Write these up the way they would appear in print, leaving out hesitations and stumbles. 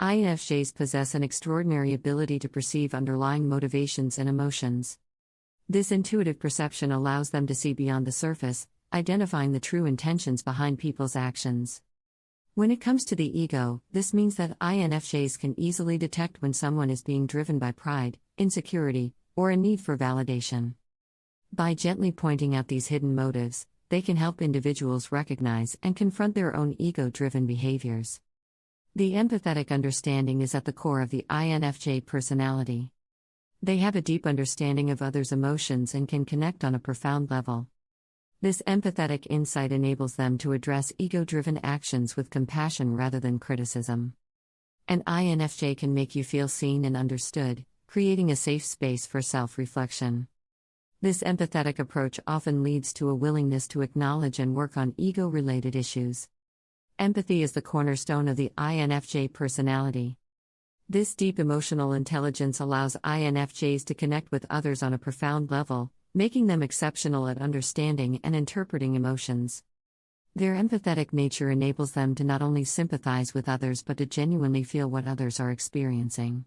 INFJs possess an extraordinary ability to perceive underlying motivations and emotions. This intuitive perception allows them to see beyond the surface, identifying the true intentions behind people's actions. When it comes to the ego, this means that INFJs can easily detect when someone is being driven by pride, insecurity, or a need for validation. By gently pointing out these hidden motives, they can help individuals recognize and confront their own ego-driven behaviors. The empathetic understanding is at the core of the INFJ personality. They have a deep understanding of others' emotions and can connect on a profound level. This empathetic insight enables them to address ego-driven actions with compassion rather than criticism. An INFJ can make you feel seen and understood, creating a safe space for self-reflection. This empathetic approach often leads to a willingness to acknowledge and work on ego-related issues. Empathy is the cornerstone of the INFJ personality. This deep emotional intelligence allows INFJs to connect with others on a profound level, making them exceptional at understanding and interpreting emotions. Their empathetic nature enables them to not only sympathize with others but to genuinely feel what others are experiencing.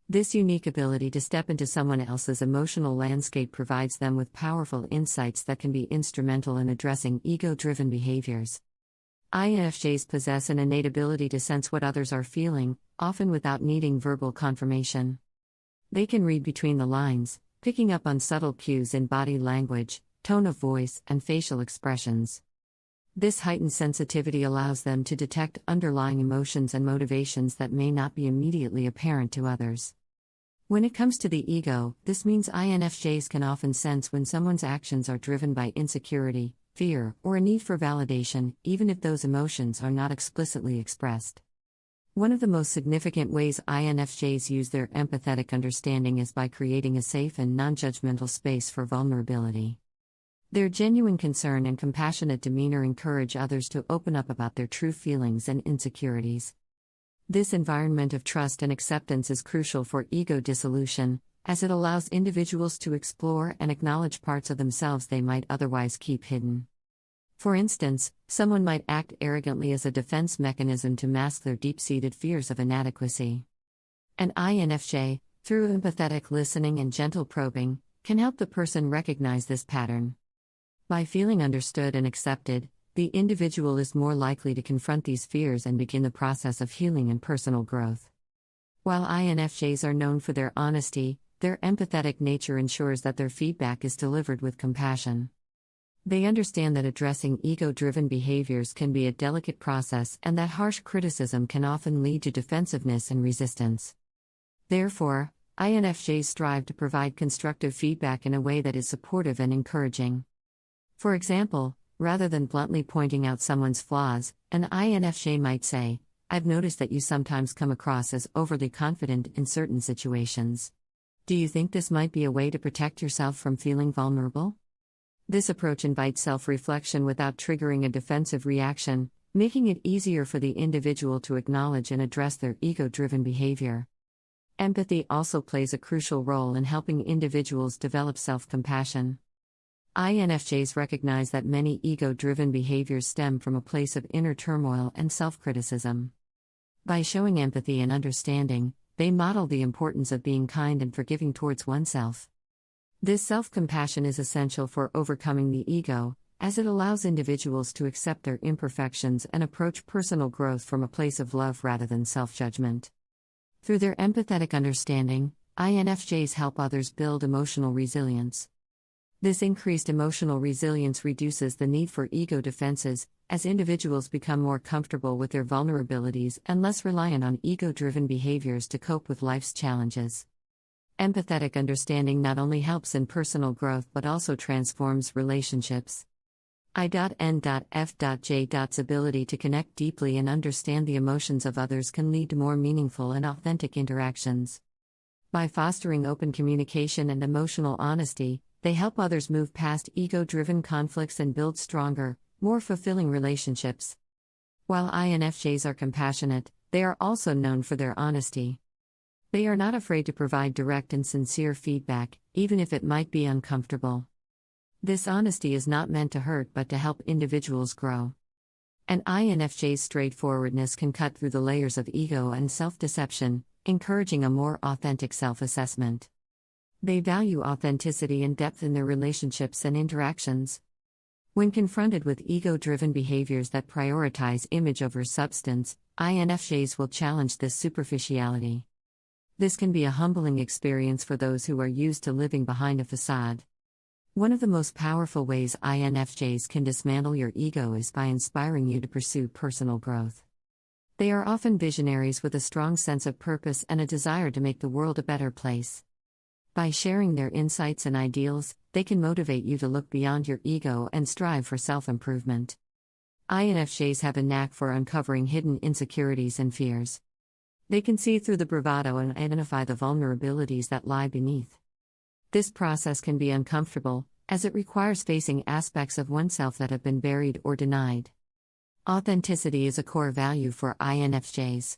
This unique ability to step into someone else's emotional landscape provides them with powerful insights that can be instrumental in addressing ego-driven behaviors. INFJs possess an innate ability to sense what others are feeling, often without needing verbal confirmation. They can read between the lines, picking up on subtle cues in body language, tone of voice, and facial expressions. This heightened sensitivity allows them to detect underlying emotions and motivations that may not be immediately apparent to others. When it comes to the ego, this means INFJs can often sense when someone's actions are driven by insecurity, fear, or a need for validation, even if those emotions are not explicitly expressed. One of the most significant ways INFJs use their empathetic understanding is by creating a safe and non-judgmental space for vulnerability. Their genuine concern and compassionate demeanor encourage others to open up about their true feelings and insecurities. This environment of trust and acceptance is crucial for ego dissolution, as it allows individuals to explore and acknowledge parts of themselves they might otherwise keep hidden. For instance, someone might act arrogantly as a defense mechanism to mask their deep-seated fears of inadequacy. An INFJ, through empathetic listening and gentle probing, can help the person recognize this pattern. By feeling understood and accepted, the individual is more likely to confront these fears and begin the process of healing and personal growth. While INFJs are known for their honesty, their empathetic nature ensures that their feedback is delivered with compassion. They understand that addressing ego-driven behaviors can be a delicate process and that harsh criticism can often lead to defensiveness and resistance. Therefore, INFJs strive to provide constructive feedback in a way that is supportive and encouraging. For example, rather than bluntly pointing out someone's flaws, an INFJ might say, "I've noticed that you sometimes come across as overly confident in certain situations. Do you think this might be a way to protect yourself from feeling vulnerable?" This approach invites self-reflection without triggering a defensive reaction, making it easier for the individual to acknowledge and address their ego-driven behavior. Empathy also plays a crucial role in helping individuals develop self-compassion. INFJs recognize that many ego-driven behaviors stem from a place of inner turmoil and self-criticism. By showing empathy and understanding, they model the importance of being kind and forgiving towards oneself. This self-compassion is essential for overcoming the ego, as it allows individuals to accept their imperfections and approach personal growth from a place of love rather than self-judgment. Through their empathetic understanding, INFJs help others build emotional resilience. This increased emotional resilience reduces the need for ego defenses, as individuals become more comfortable with their vulnerabilities and less reliant on ego-driven behaviors to cope with life's challenges. Empathetic understanding not only helps in personal growth but also transforms relationships. I.N.F.J.'s ability to connect deeply and understand the emotions of others can lead to more meaningful and authentic interactions. By fostering open communication and emotional honesty, they help others move past ego-driven conflicts and build stronger, more fulfilling relationships. While INFJs are compassionate, they are also known for their honesty. They are not afraid to provide direct and sincere feedback, even if it might be uncomfortable. This honesty is not meant to hurt but to help individuals grow. An INFJ's straightforwardness can cut through the layers of ego and self-deception, encouraging a more authentic self-assessment. They value authenticity and depth in their relationships and interactions. When confronted with ego-driven behaviors that prioritize image over substance, INFJs will challenge this superficiality. This can be a humbling experience for those who are used to living behind a facade. One of the most powerful ways INFJs can dismantle your ego is by inspiring you to pursue personal growth. They are often visionaries with a strong sense of purpose and a desire to make the world a better place. By sharing their insights and ideals, they can motivate you to look beyond your ego and strive for self-improvement. INFJs have a knack for uncovering hidden insecurities and fears. They can see through the bravado and identify the vulnerabilities that lie beneath. This process can be uncomfortable, as it requires facing aspects of oneself that have been buried or denied. Authenticity is a core value for INFJs.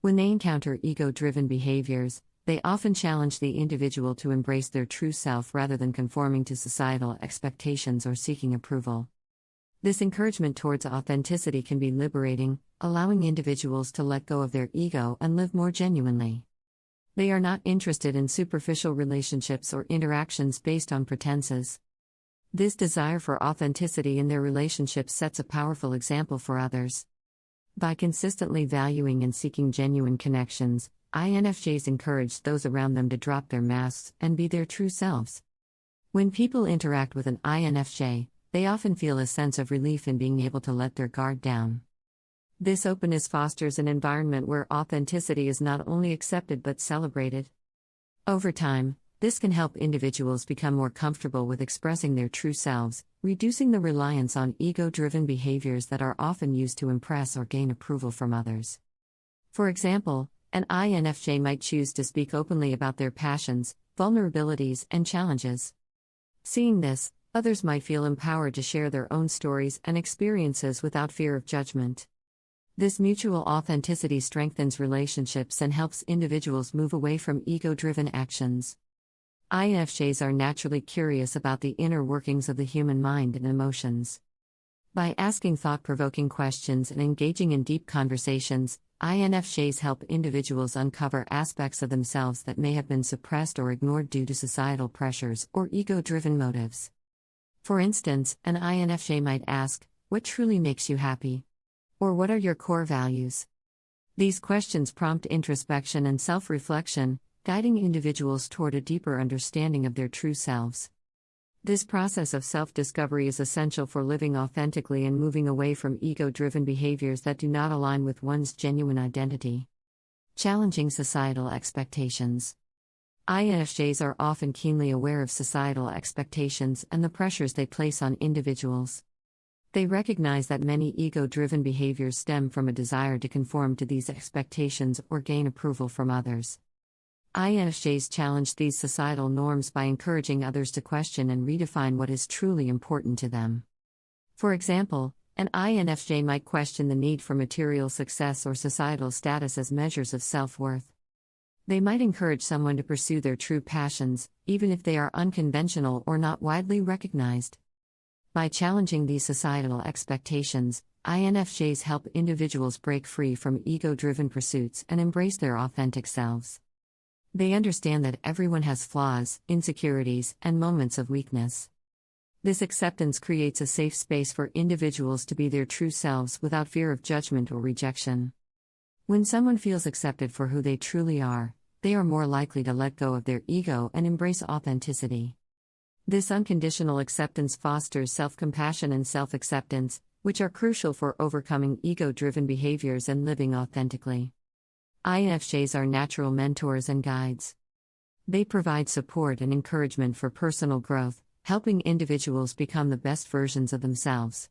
When they encounter ego-driven behaviors, they often challenge the individual to embrace their true self rather than conforming to societal expectations or seeking approval. This encouragement towards authenticity can be liberating, allowing individuals to let go of their ego and live more genuinely. They are not interested in superficial relationships or interactions based on pretenses. This desire for authenticity in their relationships sets a powerful example for others. By consistently valuing and seeking genuine connections, INFJs encourage those around them to drop their masks and be their true selves. When people interact with an INFJ, they often feel a sense of relief in being able to let their guard down. This openness fosters an environment where authenticity is not only accepted but celebrated. Over time, this can help individuals become more comfortable with expressing their true selves, reducing the reliance on ego-driven behaviors that are often used to impress or gain approval from others. For example, an INFJ might choose to speak openly about their passions, vulnerabilities, and challenges. Seeing this, others might feel empowered to share their own stories and experiences without fear of judgment. This mutual authenticity strengthens relationships and helps individuals move away from ego-driven actions. INFJs are naturally curious about the inner workings of the human mind and emotions. By asking thought-provoking questions and engaging in deep conversations, INFJs help individuals uncover aspects of themselves that may have been suppressed or ignored due to societal pressures or ego-driven motives. For instance, an INFJ might ask, "What truly makes you happy?" Or "What are your core values?" These questions prompt introspection and self-reflection, guiding individuals toward a deeper understanding of their true selves. This process of self-discovery is essential for living authentically and moving away from ego-driven behaviors that do not align with one's genuine identity. Challenging societal expectations. INFJs are often keenly aware of societal expectations and the pressures they place on individuals. They recognize that many ego-driven behaviors stem from a desire to conform to these expectations or gain approval from others. INFJs challenge these societal norms by encouraging others to question and redefine what is truly important to them. For example, an INFJ might question the need for material success or societal status as measures of self-worth. They might encourage someone to pursue their true passions, even if they are unconventional or not widely recognized. By challenging these societal expectations, INFJs help individuals break free from ego-driven pursuits and embrace their authentic selves. They understand that everyone has flaws, insecurities, and moments of weakness. This acceptance creates a safe space for individuals to be their true selves without fear of judgment or rejection. When someone feels accepted for who they truly are, they are more likely to let go of their ego and embrace authenticity. This unconditional acceptance fosters self-compassion and self-acceptance, which are crucial for overcoming ego-driven behaviors and living authentically. INFJs are natural mentors and guides. They provide support and encouragement for personal growth, helping individuals become the best versions of themselves.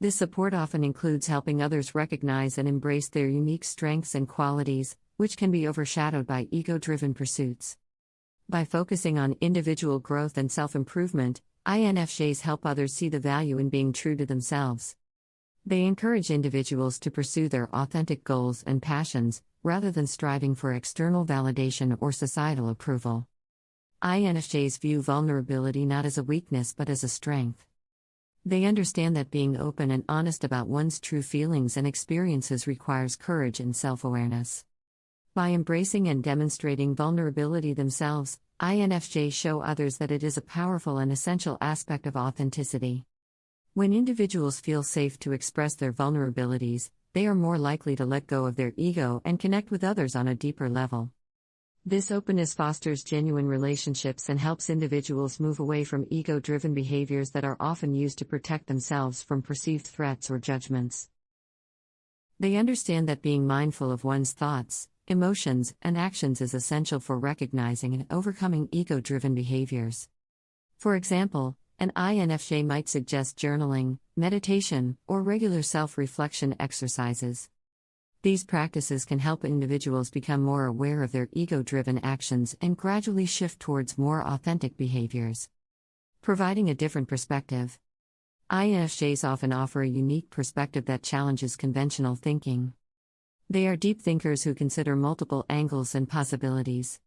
This support often includes helping others recognize and embrace their unique strengths and qualities, which can be overshadowed by ego-driven pursuits. By focusing on individual growth and self-improvement, INFJs help others see the value in being true to themselves. They encourage individuals to pursue their authentic goals and passions, rather than striving for external validation or societal approval. INFJs view vulnerability not as a weakness but as a strength. They understand that being open and honest about one's true feelings and experiences requires courage and self-awareness. By embracing and demonstrating vulnerability themselves, INFJs show others that it is a powerful and essential aspect of authenticity. When individuals feel safe to express their vulnerabilities, they are more likely to let go of their ego and connect with others on a deeper level. This openness fosters genuine relationships and helps individuals move away from ego-driven behaviors that are often used to protect themselves from perceived threats or judgments. They understand that being mindful of one's thoughts, emotions, and actions is essential for recognizing and overcoming ego-driven behaviors. For example, an INFJ might suggest journaling, meditation, or regular self-reflection exercises. These practices can help individuals become more aware of their ego-driven actions and gradually shift towards more authentic behaviors. Providing a different perspective. INFJs often offer a unique perspective that challenges conventional thinking. They are deep thinkers who consider multiple angles and possibilities.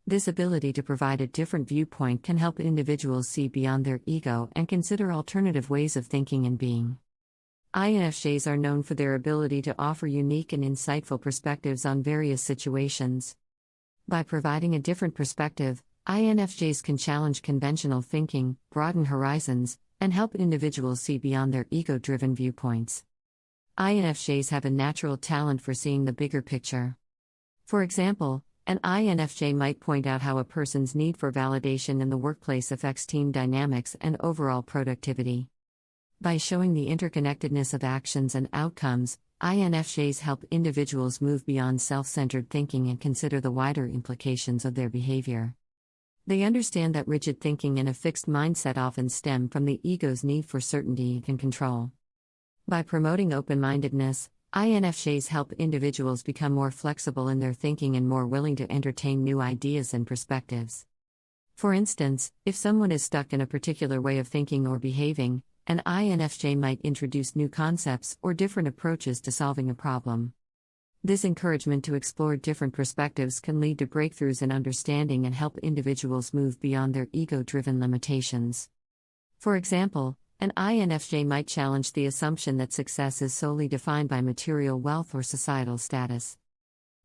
This ability to provide a different viewpoint can help individuals see beyond their ego and consider alternative ways of thinking and being. INFJs are known for their ability to offer unique and insightful perspectives on various situations. By providing a different perspective, INFJs can challenge conventional thinking, broaden horizons, and help individuals see beyond their ego-driven viewpoints. INFJs have a natural talent for seeing the bigger picture. For example, an INFJ might point out how a person's need for validation in the workplace affects team dynamics and overall productivity. By showing the interconnectedness of actions and outcomes, INFJs help individuals move beyond self-centered thinking and consider the wider implications of their behavior. They understand that rigid thinking and a fixed mindset often stem from the ego's need for certainty and control. By promoting open-mindedness, INFJs help individuals become more flexible in their thinking and more willing to entertain new ideas and perspectives. For instance, if someone is stuck in a particular way of thinking or behaving, an INFJ might introduce new concepts or different approaches to solving a problem. This encouragement to explore different perspectives can lead to breakthroughs in understanding and help individuals move beyond their ego-driven limitations. For example, an INFJ might challenge the assumption that success is solely defined by material wealth or societal status.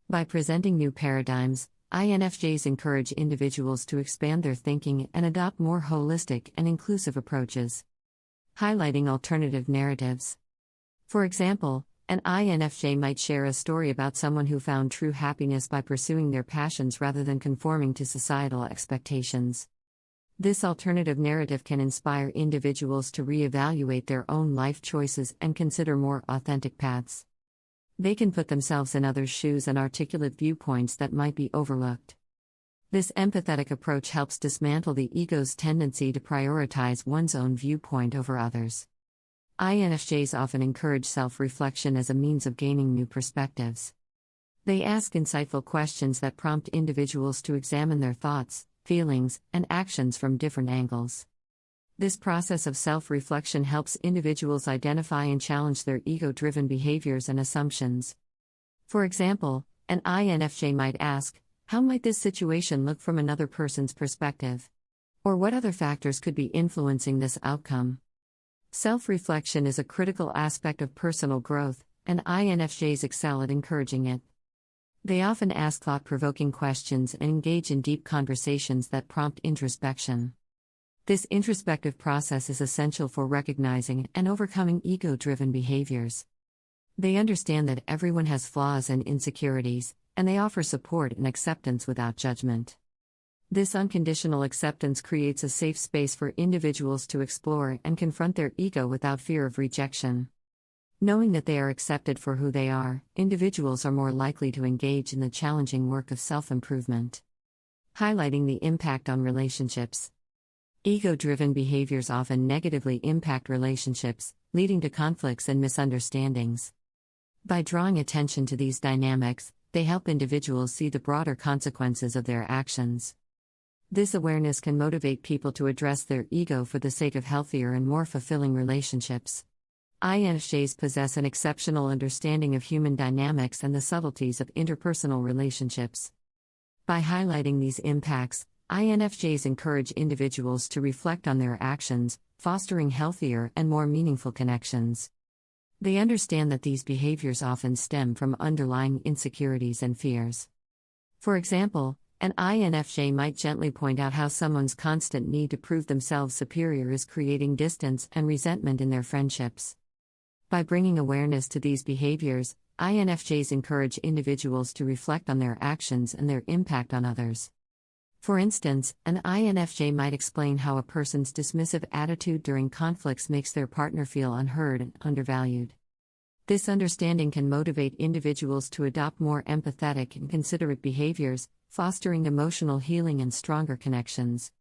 By presenting new paradigms, INFJs encourage individuals to expand their thinking and adopt more holistic and inclusive approaches. Highlighting alternative narratives. For example, an INFJ might share a story about someone who found true happiness by pursuing their passions rather than conforming to societal expectations. This alternative narrative can inspire individuals to reevaluate their own life choices and consider more authentic paths. They can put themselves in others' shoes and articulate viewpoints that might be overlooked. This empathetic approach helps dismantle the ego's tendency to prioritize one's own viewpoint over others. INFJs often encourage self-reflection as a means of gaining new perspectives. They ask insightful questions that prompt individuals to examine their thoughts, feelings, and actions from different angles. This process of self-reflection helps individuals identify and challenge their ego-driven behaviors and assumptions. For example, an INFJ might ask, "How might this situation look from another person's perspective?" Or what other factors could be influencing this outcome? Self-reflection is a critical aspect of personal growth, and INFJs excel at encouraging it. They often ask thought-provoking questions and engage in deep conversations that prompt introspection. This introspective process is essential for recognizing and overcoming ego-driven behaviors. They understand that everyone has flaws and insecurities, and they offer support and acceptance without judgment. This unconditional acceptance creates a safe space for individuals to explore and confront their ego without fear of rejection. Knowing that they are accepted for who they are, individuals are more likely to engage in the challenging work of self-improvement. Highlighting the impact on relationships. Ego-driven behaviors often negatively impact relationships, leading to conflicts and misunderstandings. By drawing attention to these dynamics, they help individuals see the broader consequences of their actions. This awareness can motivate people to address their ego for the sake of healthier and more fulfilling relationships. INFJs possess an exceptional understanding of human dynamics and the subtleties of interpersonal relationships. By highlighting these impacts, INFJs encourage individuals to reflect on their actions, fostering healthier and more meaningful connections. They understand that these behaviors often stem from underlying insecurities and fears. For example, an INFJ might gently point out how someone's constant need to prove themselves superior is creating distance and resentment in their friendships. By bringing awareness to these behaviors, INFJs encourage individuals to reflect on their actions and their impact on others. For instance, an INFJ might explain how a person's dismissive attitude during conflicts makes their partner feel unheard and undervalued. This understanding can motivate individuals to adopt more empathetic and considerate behaviors, fostering emotional healing and stronger connections.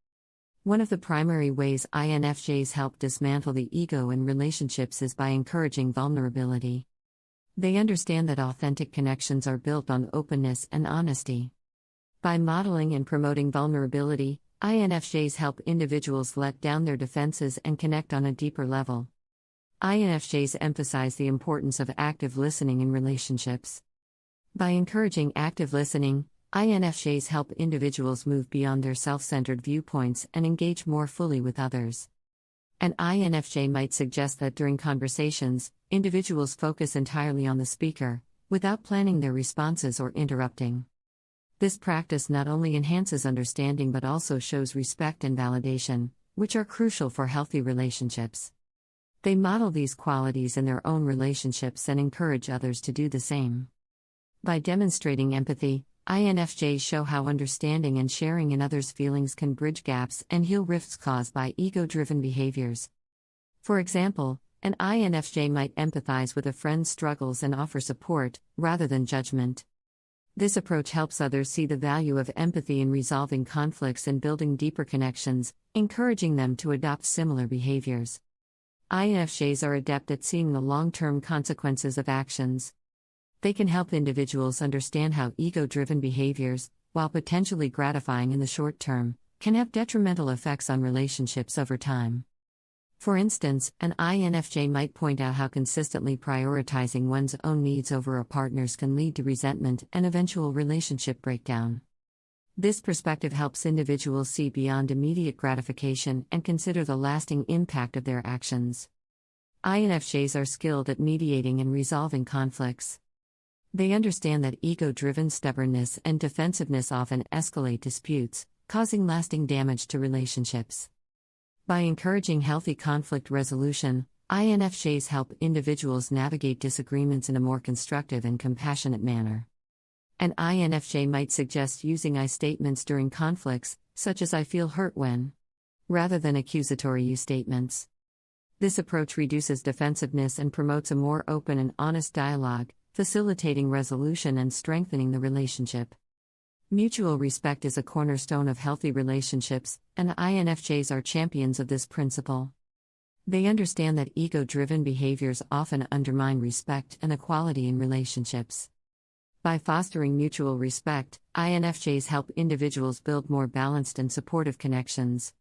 One of the primary ways INFJs help dismantle the ego in relationships is by encouraging vulnerability. They understand that authentic connections are built on openness and honesty. By modeling and promoting vulnerability, INFJs help individuals let down their defenses and connect on a deeper level. INFJs emphasize the importance of active listening in relationships. By encouraging active listening, INFJs help individuals move beyond their self-centered viewpoints and engage more fully with others. An INFJ might suggest that during conversations, individuals focus entirely on the speaker, without planning their responses or interrupting. This practice not only enhances understanding but also shows respect and validation, which are crucial for healthy relationships. They model these qualities in their own relationships and encourage others to do the same. By demonstrating empathy, INFJs show how understanding and sharing in others' feelings can bridge gaps and heal rifts caused by ego-driven behaviors. For example, an INFJ might empathize with a friend's struggles and offer support, rather than judgment. This approach helps others see the value of empathy in resolving conflicts and building deeper connections, encouraging them to adopt similar behaviors. INFJs are adept at seeing the long-term consequences of actions. They can help individuals understand how ego-driven behaviors, while potentially gratifying in the short term, can have detrimental effects on relationships over time. For instance, an INFJ might point out how consistently prioritizing one's own needs over a partner's can lead to resentment and eventual relationship breakdown. This perspective helps individuals see beyond immediate gratification and consider the lasting impact of their actions. INFJs are skilled at mediating and resolving conflicts. They understand that ego-driven stubbornness and defensiveness often escalate disputes, causing lasting damage to relationships. By encouraging healthy conflict resolution, INFJs help individuals navigate disagreements in a more constructive and compassionate manner. An INFJ might suggest using I statements during conflicts, such as I feel hurt when, rather than accusatory you statements. This approach reduces defensiveness and promotes a more open and honest dialogue, facilitating resolution and strengthening the relationship. Mutual respect is a cornerstone of healthy relationships, and INFJs are champions of this principle. They understand that ego-driven behaviors often undermine respect and equality in relationships. By fostering mutual respect, INFJs help individuals build more balanced and supportive connections.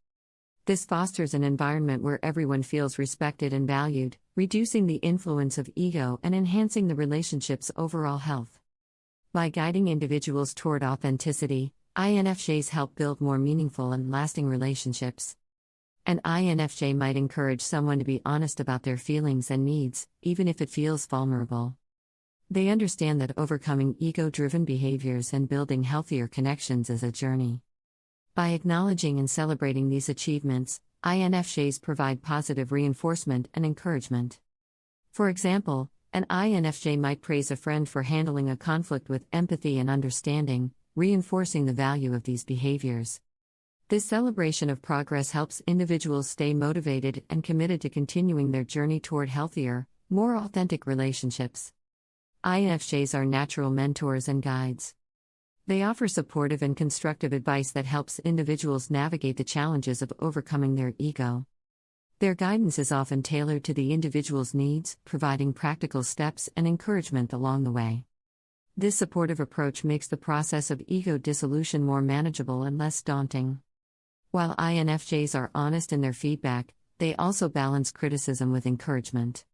This fosters an environment where everyone feels respected and valued, reducing the influence of ego and enhancing the relationship's overall health. By guiding individuals toward authenticity, INFJs help build more meaningful and lasting relationships. An INFJ might encourage someone to be honest about their feelings and needs, even if it feels vulnerable. They understand that overcoming ego-driven behaviors and building healthier connections is a journey. By acknowledging and celebrating these achievements, INFJs provide positive reinforcement and encouragement. For example, an INFJ might praise a friend for handling a conflict with empathy and understanding, reinforcing the value of these behaviors. This celebration of progress helps individuals stay motivated and committed to continuing their journey toward healthier, more authentic relationships. INFJs are natural mentors and guides. They offer supportive and constructive advice that helps individuals navigate the challenges of overcoming their ego. Their guidance is often tailored to the individual's needs, providing practical steps and encouragement along the way. This supportive approach makes the process of ego dissolution more manageable and less daunting. While INFJs are honest in their feedback, they also balance criticism with encouragement.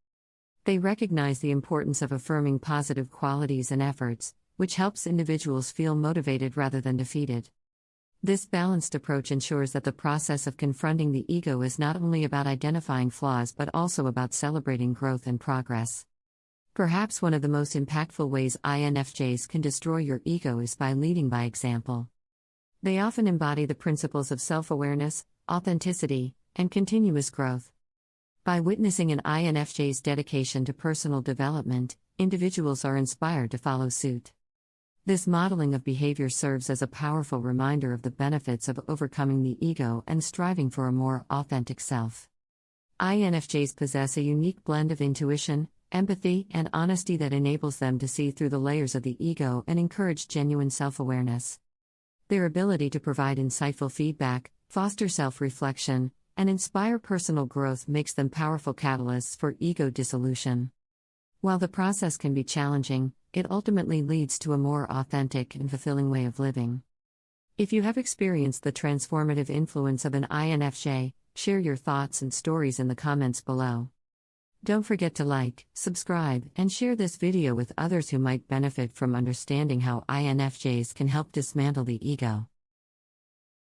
They recognize the importance of affirming positive qualities and efforts, which helps individuals feel motivated rather than defeated. This balanced approach ensures that the process of confronting the ego is not only about identifying flaws but also about celebrating growth and progress. Perhaps one of the most impactful ways INFJs can destroy your ego is by leading by example. They often embody the principles of self-awareness, authenticity, and continuous growth. By witnessing an INFJ's dedication to personal development, individuals are inspired to follow suit. This modeling of behavior serves as a powerful reminder of the benefits of overcoming the ego and striving for a more authentic self. INFJs possess a unique blend of intuition, empathy, and honesty that enables them to see through the layers of the ego and encourage genuine self-awareness. Their ability to provide insightful feedback, foster self-reflection, and inspire personal growth makes them powerful catalysts for ego dissolution. While the process can be challenging, it ultimately leads to a more authentic and fulfilling way of living. If you have experienced the transformative influence of an INFJ, share your thoughts and stories in the comments below. Don't forget to like, subscribe, and share this video with others who might benefit from understanding how INFJs can help dismantle the ego.